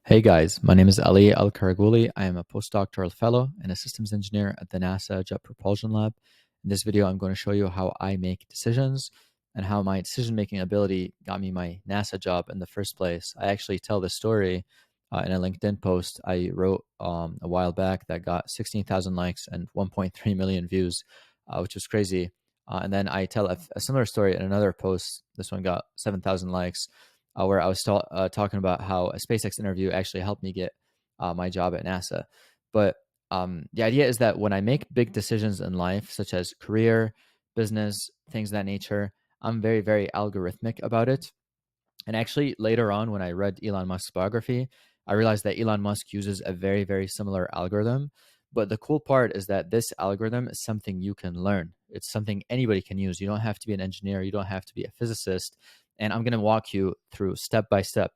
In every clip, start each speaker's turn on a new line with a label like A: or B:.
A: Hey guys, my name is Ali Al Karaguli. I am a postdoctoral fellow and a systems engineer at the NASA Jet Propulsion Lab. In this video, I'm going to show you how I make decisions and how my decision making ability got me my NASA job in the first place. I actually tell this story in a LinkedIn post I wrote a while back that got 16,000 likes and 1.3 million views, which was crazy. And then I tell a similar story in another post. This one got 7,000 likes where I was talking about how a SpaceX interview actually helped me get my job at NASA. But the idea is that when I make big decisions in life, such as career, business, things of that nature, I'm very, very algorithmic about it. And actually, later on, when I read Elon Musk's biography, I realized that Elon Musk uses a very, very similar algorithm. But the cool part is that this algorithm is something you can learn. It's something anybody can use. You don't have to be an engineer. You don't have to be a physicist. And I'm going to walk you through step by step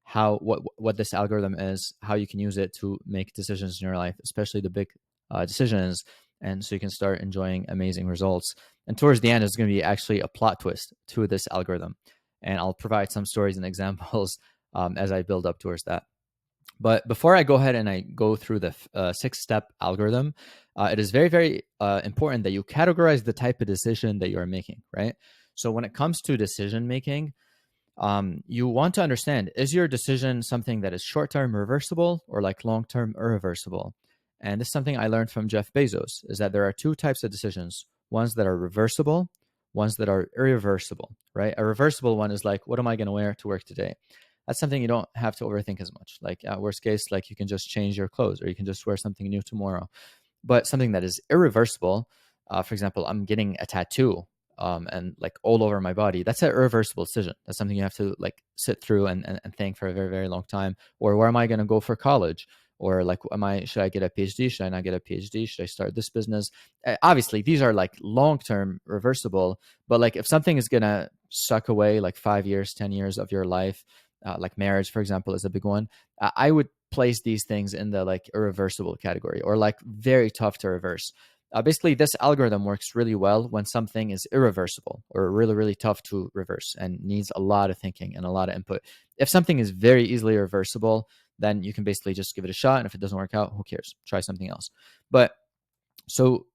A: how what this algorithm is, how you can use it to make decisions in your life, especially the big decisions, and so you can start enjoying amazing results. And towards the end, there's going to be actually a plot twist to this algorithm, and I'll provide some stories and examples as I build up towards that. But before I go ahead and I go through the 6-step algorithm, it is very, very important that you categorize the type of decision that you are making, right? So when it comes to decision making, you want to understand, is your decision something that is short-term reversible or like long-term irreversible? And this is something I learned from Jeff Bezos, is that there are two types of decisions, ones that are reversible, ones that are irreversible, right? A reversible one is like, what am I going to wear to work today? That's something you don't have to overthink as much. Like worst case, like you can just change your clothes or you can just wear something new tomorrow. But something that is irreversible, for example, I'm getting a tattoo and like all over my body. That's an irreversible decision. That's something you have to like sit through and think for a very, very long time. Or where am I going to go for college? Or like, should I get a PhD? Should I not get a PhD? Should I start this business? Obviously, these are like long-term reversible, but like if something is going to suck away like 5 years, 10 years of your life, like marriage, for example, is a big one. I would place these things in the like irreversible category or like very tough to reverse. Basically, this algorithm works really well when something is irreversible or really, really tough to reverse and needs a lot of thinking and a lot of input. If something is very easily reversible, then you can basically just give it a shot. And if it doesn't work out, who cares? Try something else. But so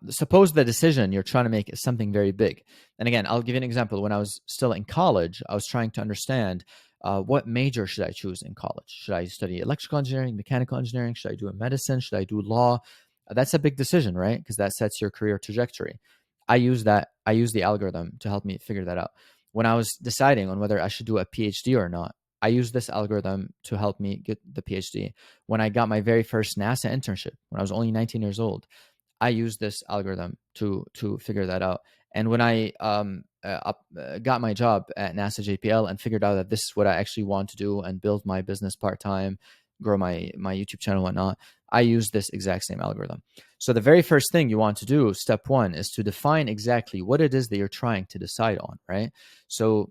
A: suppose the decision you're trying to make is something very big. And again, I'll give you an example. When I was still in college, I was trying to understand what major should I choose in college? Should I study electrical engineering, mechanical engineering? Should I do medicine? Should I do law? That's a big decision, right? Because that sets your career trajectory. I use the algorithm to help me figure that out. When I was deciding on whether I should do a PhD or not, I used this algorithm to help me get the PhD. When I got my very first NASA internship, when I was only 19 years old, I used this algorithm to figure that out. And when I got my job at NASA JPL and figured out that this is what I actually want to do and build my business part time, grow my YouTube channel, whatnot, I use this exact same algorithm. So the very first thing you want to do, step one, is to define exactly what it is that you're trying to decide on, right? So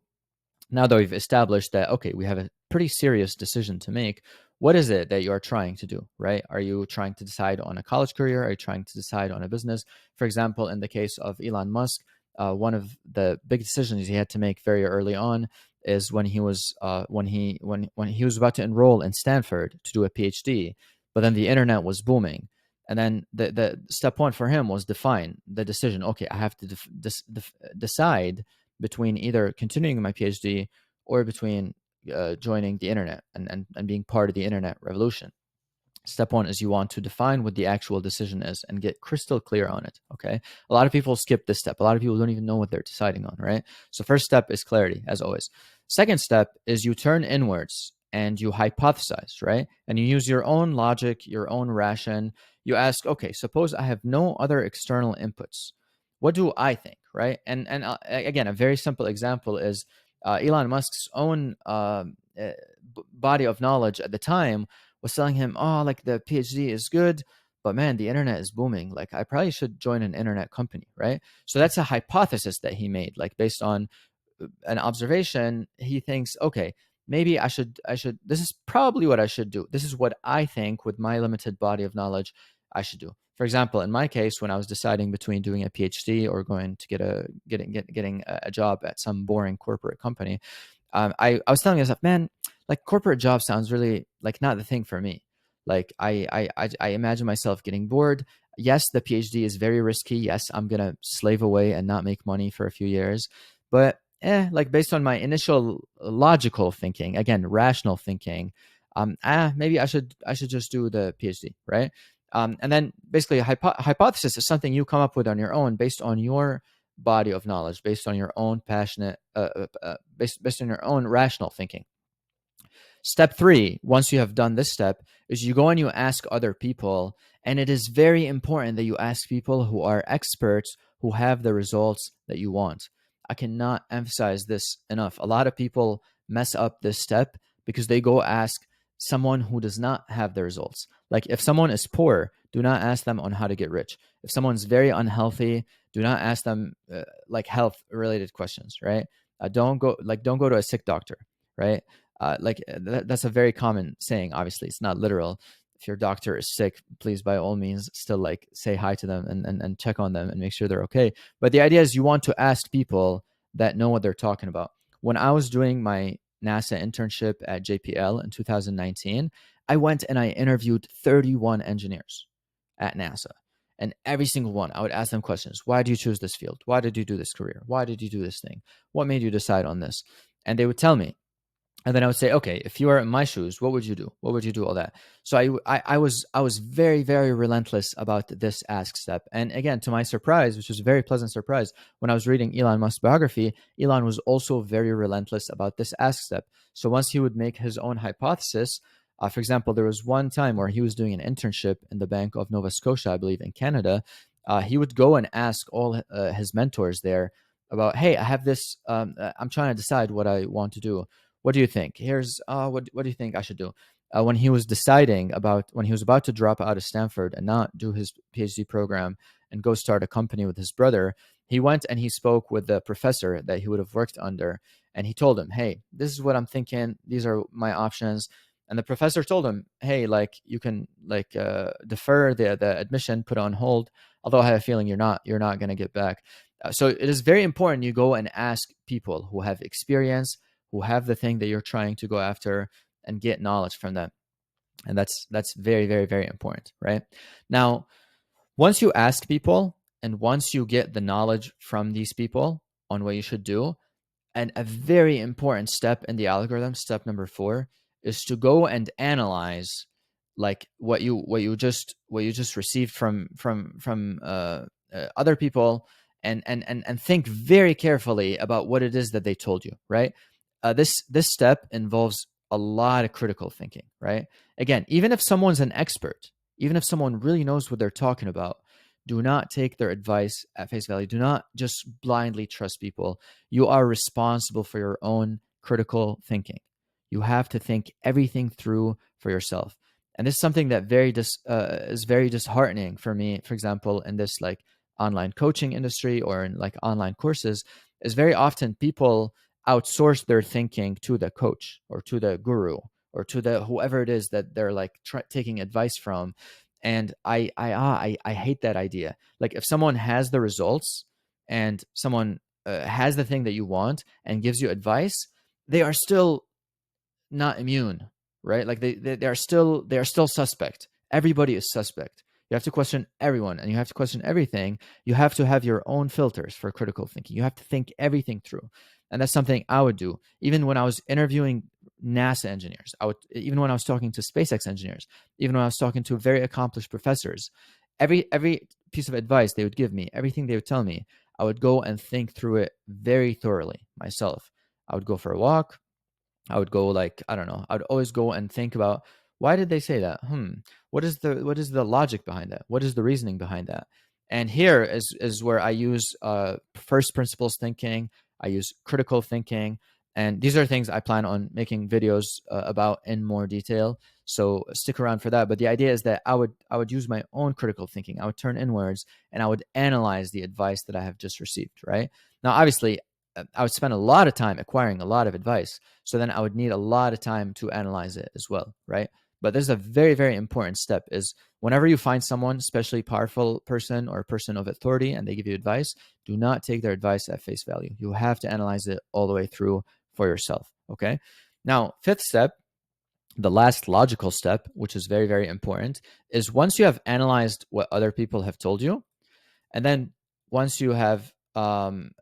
A: now that we've established that, okay, we have a pretty serious decision to make, what is it that you're trying to do, right? Are you trying to decide on a college career? Are you trying to decide on a business? For example, in the case of Elon Musk, one of the big decisions he had to make very early on is when he was when he was about to enroll in Stanford to do a PhD, but then the internet was booming. And then the step one for him was define the decision. Okay, I have to decide between either continuing my PhD or between joining the internet and being part of the internet revolution. Step one is you want to define what the actual decision is and get crystal clear on it. Okay. A lot of people skip this step. A lot of people don't even know what they're deciding on, right? So, first step is clarity, as always. Second step is you turn inwards and you hypothesize, right? And you use your own logic, your own ration. You ask, okay, suppose I have no other external inputs. What do I think, right? And again, a very simple example is Elon Musk's own body of knowledge at the time was telling him, oh, like the PhD is good, but man, the internet is booming. Like I probably should join an internet company, right? So that's a hypothesis that he made, like based on an observation. He thinks, okay, maybe this is probably what I should do. This is what I think with my limited body of knowledge I should do. For example, in my case, when I was deciding between doing a PhD or going to getting a job at some boring corporate company, I was telling myself, man, like corporate job sounds really like not the thing for me. Like I imagine myself getting bored. Yes, the PhD is very risky. Yes, I'm gonna slave away and not make money for a few years, but like based on my initial logical thinking, again, rational thinking, maybe I should just do the PhD, right? And then basically, a hypothesis is something you come up with on your own based on your body of knowledge, based on your own passionate, based on your own rational thinking. Step three, once you have done this step, is you go and you ask other people. And it is very important that you ask people who are experts, who have the results that you want. I cannot emphasize this enough. A lot of people mess up this step because they go ask someone who does not have the results. Like if someone is poor, do not ask them on how to get rich. If someone's very unhealthy, do not ask them like health related questions, right? Don't go to a sick doctor, right? That's a very common saying. Obviously, it's not literal. If your doctor is sick, please by all means still like say hi to them and check on them and make sure they're okay. But the idea is you want to ask people that know what they're talking about. When I was doing my NASA internship at JPL in 2019, I went and I interviewed 31 engineers at NASA. And every single one, I would ask them questions. Why do you choose this field? Why did you do this career? Why did you do this thing? What made you decide on this? And they would tell me. And then I would say, okay, if you are in my shoes, what would you do? What would you do? All that. So I was very, very relentless about this ask step. And again, to my surprise, which was a very pleasant surprise, when I was reading Elon Musk's biography, Elon was also very relentless about this ask step. So once he would make his own hypothesis, for example, there was one time where he was doing an internship in the Bank of Nova Scotia, I believe, in Canada. He would go and ask all his mentors there about, hey, I have this, I'm trying to decide what I want to do. What do you think? Here's what do you think I should do? When he was when he was about to drop out of Stanford and not do his PhD program and go start a company with his brother, he went and he spoke with the professor that he would have worked under, and he told him, "Hey, this is what I'm thinking. These are my options." And the professor told him, "Hey, like you can like defer the admission, put it on hold. Although I have a feeling you're not going to get back." So it is very important you go and ask people who have experience, who have the thing that you're trying to go after, and get knowledge from them. And that's very, very, very important, right? Now, once you ask people and once you get the knowledge from these people on what you should do, and a very important step in the algorithm, step number 4, is to go and analyze like what you just received from other people, and think very carefully about what it is that they told you, right? This step involves a lot of critical thinking, right? Again, even if someone's an expert, even if someone really knows what they're talking about, do not take their advice at face value. Do not just blindly trust people. You are responsible for your own critical thinking. You have to think everything through for yourself. And this is something that is very disheartening for me, for example, in this like online coaching industry or in like online courses, is very often people outsource their thinking to the coach or to the guru or to the whoever it is that they're like taking advice from. And I hate that idea. Like if someone has the results and someone has the thing that you want and gives you advice, they are still not immune, right? Like they are still suspect. Everybody is suspect. You have to question everyone and you have to question everything. You have to have your own filters for critical thinking. You have to think everything through. And that's something I would do. Even when I was interviewing NASA engineers, even when I was talking to SpaceX engineers, even when I was talking to very accomplished professors, every piece of advice they would give me, everything they would tell me, I would go and think through it very thoroughly myself. I would go for a walk. I would go like, I don't know. I would always go and think about, why did they say that? What is the logic behind that? What is the reasoning behind that? And here is where I use first principles thinking. I use critical thinking, and these are things I plan on making videos about in more detail. So stick around for that. But the idea is that I would use my own critical thinking. I would turn inwards and I would analyze the advice that I have just received. Right now, obviously, I would spend a lot of time acquiring a lot of advice. So then I would need a lot of time to analyze it as well, right? But there's a very, very important step is whenever you find someone, especially powerful person or a person of authority, and they give you advice, do not take their advice at face value. You have to analyze it all the way through for yourself, okay? Now, fifth step the last logical step, which is very, very important, is once you have analyzed what other people have told you, and then once you have once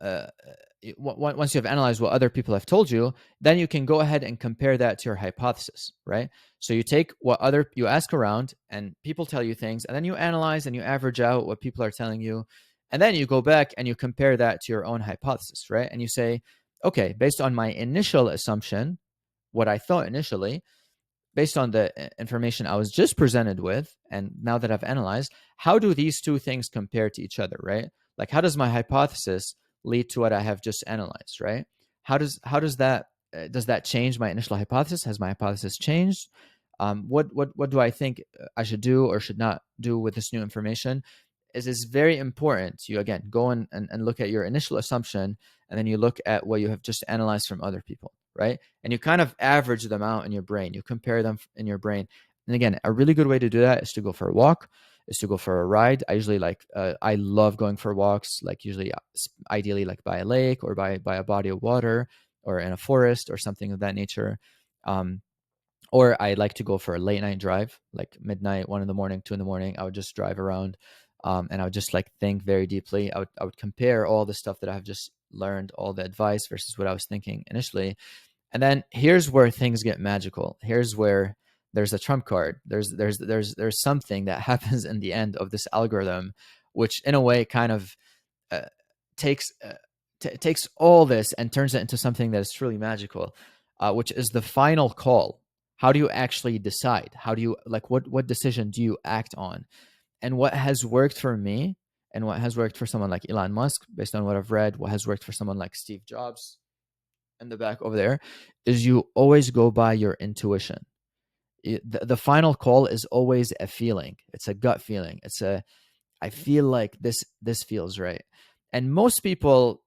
A: you have analyzed what other people have told you, then you can go ahead and compare that to your hypothesis, right? So you take you ask around and people tell you things, and then you analyze and you average out what people are telling you, and then you go back and you compare that to your own hypothesis, right? And you say, okay, based on my initial assumption, what I thought initially, based on the information I was just presented with, and now that I've analyzed, how do these two things compare to each other, right? Like, how does my hypothesis lead to what I have just analyzed, right? How does that change my initial hypothesis? Has my hypothesis changed? What do I think I should do or should not do with this new information? Is very important. You again go and look at your initial assumption, and then you look at what you have just analyzed from other people, right? And you kind of average them out in your brain. You compare them in your brain. And again, a really good way to do that is to go for a walk, is to go for a ride. I usually I love going for walks, like usually ideally like by a lake or by a body of water or in a forest or something of that nature. Or I like to go for a late night drive, like midnight, 1 in the morning, 2 in the morning. I would just drive around, and I would just like think very deeply. I would compare all the stuff that I've just learned, all the advice versus what I was thinking initially. And then here's where things get magical. Here's where there's a trump card. There's something that happens in the end of this algorithm, which in a way kind of uh, takes takes all this and turns it into something that is truly magical, which is the final call. How do you actually decide? How do you like what decision do you act on? And what has worked for me and what has worked for someone like Elon Musk, based on what I've read, what has worked for someone like Steve Jobs in the back over there, is you always go by your intuition. The final call is always a feeling. It's a gut feeling. I feel like this feels right. And most people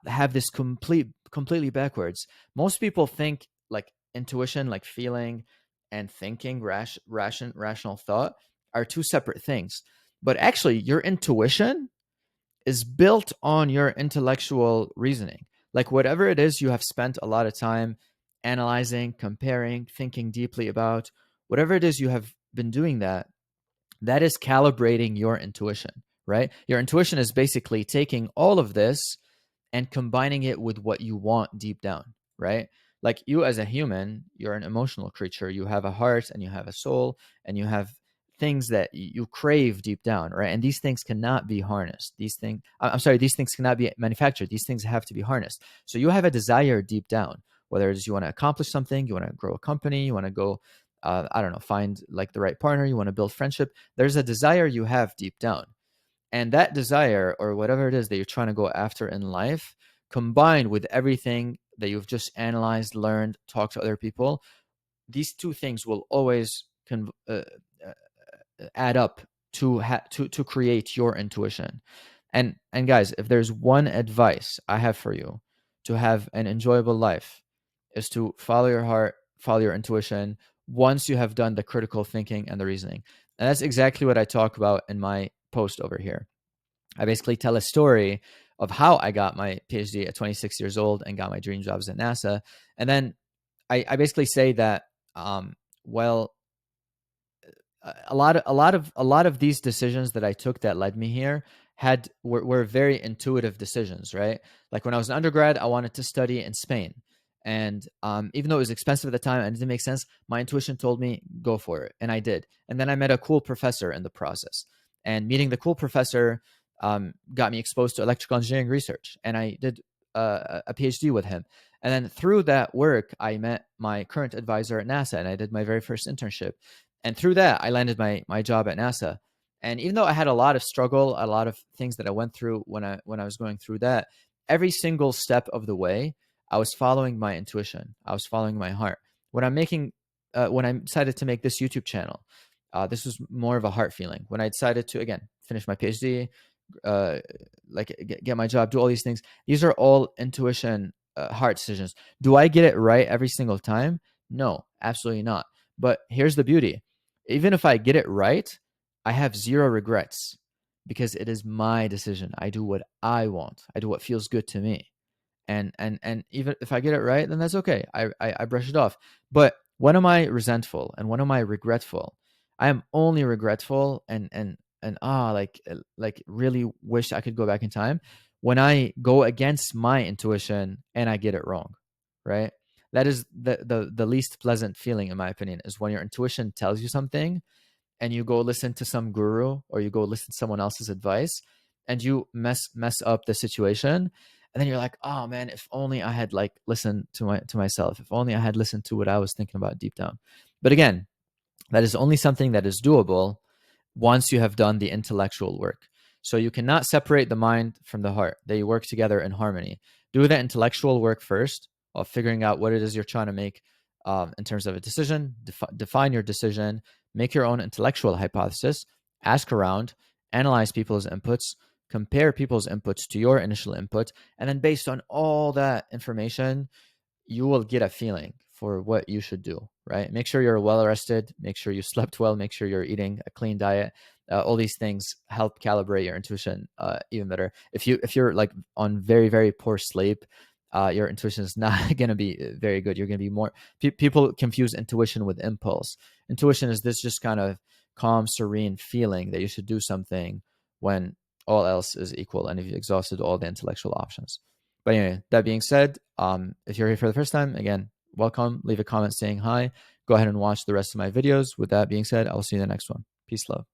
A: have this completely backwards. Most people think like intuition, like feeling, and thinking, rational thought, are two separate things. But actually, your intuition is built on your intellectual reasoning. Like whatever it is you have spent a lot of time analyzing, comparing, thinking deeply about, whatever it is you have been doing, that is calibrating your intuition, right? Your intuition is basically taking all of this and combining it with what you want deep down, right? Like you as a human, you're an emotional creature. You have a heart and you have a soul and you have things that you crave deep down, right? And these things cannot be harnessed. These things cannot be manufactured. These things have to be harnessed. So you have a desire deep down, whether it's you want to accomplish something, you want to grow a company, you want to go, I don't know, find like the right partner, you want to build friendship. There's a desire you have deep down. And that desire or whatever it is that you're trying to go after in life, combined with everything that you've just analyzed, learned, talked to other people, these two things will always add up to create your intuition. And guys, if there's one advice I have for you to have an enjoyable life, is to follow your heart, follow your intuition once you have done the critical thinking and the reasoning. And that's exactly what I talk about in my post over here. I basically tell a story of how I got my PhD at 26 years old and got my dream jobs at NASA. And then I basically say that, well, a lot of these decisions that I took that led me here were very intuitive decisions, right? Like when I was an undergrad, I wanted to study in Spain, and even though it was expensive at the time and it didn't make sense, my intuition told me go for it, and I did. And then I met a cool professor in the process, and meeting the cool professor got me exposed to electrical engineering research, and I did a PhD with him. And then through that work, I met my current advisor at NASA, and I did my very first internship. And through that, I landed my job at NASA. And even though I had a lot of struggle, a lot of things that I went through when I was going through that, every single step of the way, I was following my intuition. I was following my heart. When I decided to make this YouTube channel, this was more of a heart feeling. When I decided to again finish my PhD, uh, like get my job, do all these things, these are all intuition, heart decisions. Do I get it right every single time? No, absolutely not. But here's the beauty: even if I get it right, I have zero regrets because it is my decision. I do what I want. I do what feels good to me. And even if I get it right, then that's okay. I brush it off. But When am I resentful and when am I regretful? I am only regretful and like really wish I could go back in time when I go against my intuition and I get it wrong, right? That is the least pleasant feeling, in my opinion, is when your intuition tells you something and you go listen to some guru or you go listen to someone else's advice and you mess up the situation, and then you're like, oh man, if only I had like listened to myself, if only I had listened to what I was thinking about deep down. But again, that is only something that is doable once you have done the intellectual work. So you cannot separate the mind from the heart. They work together in harmony. Do the intellectual work first of figuring out what it is you're trying to make in terms of a decision. Define your decision, make your own intellectual hypothesis, ask around, analyze people's inputs, compare people's inputs to your initial input, and then based on all that information, you will get a feeling for what you should do, right? Make sure you're well rested, make sure you slept well, make sure you're eating a clean diet. All these things help calibrate your intuition even better. If you're like on very, very poor sleep, your intuition is not going to be very good. You're going to be more people confuse intuition with impulse. Intuition is this just kind of calm, serene feeling that you should do something when all else is equal and if you've exhausted all the intellectual options. But anyway, that being said, if you're here for the first time, again, welcome. Leave a comment saying hi. Go ahead and watch the rest of my videos. With that being said, I'll see you in the next one. Peace, love.